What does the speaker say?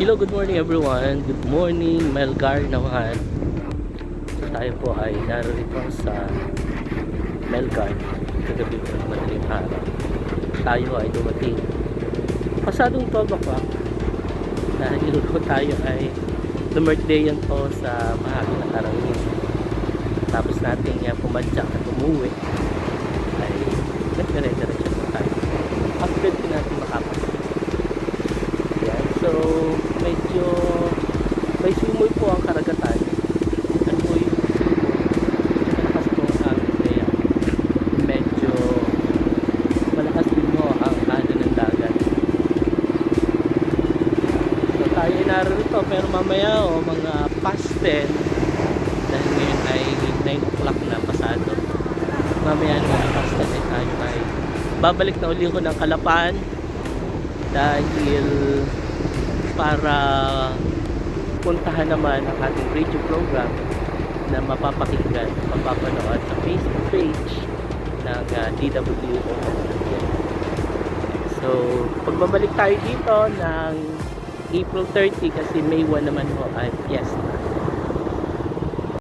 Hello, good morning everyone. Good morning, Melgar naman. So, tayo po ay narito sa Melgar. Kagabi po ng madaling araw. Tayo ay dumating pasadong 12 o'clock. Dahil po tayo ay birthday yan po sa bahagi ng Arangin. Tapos natin pumadyak at umuwi ay nagdire-diretso po tayo. After din natin makapasok. Yan. So medyo may simoy po ang karagatan. Ano po yung simoy? Medyo malakas po ang kaya medyo malakas din po ang ano ng dagat. So tayo ay narito pero mamaya mga past 10 dahil ngayon ay 9 o'clock na pasado. Mamaya na past 10 ay tayo ay babalik na uli ko ng Calapan dahil para puntahan naman ang ating radio program na mapapakinggan, mapapanood sa Facebook page ng DWO. So, pagbabalik tayo dito ng April 30 kasi May 1 naman ho ay fiesta.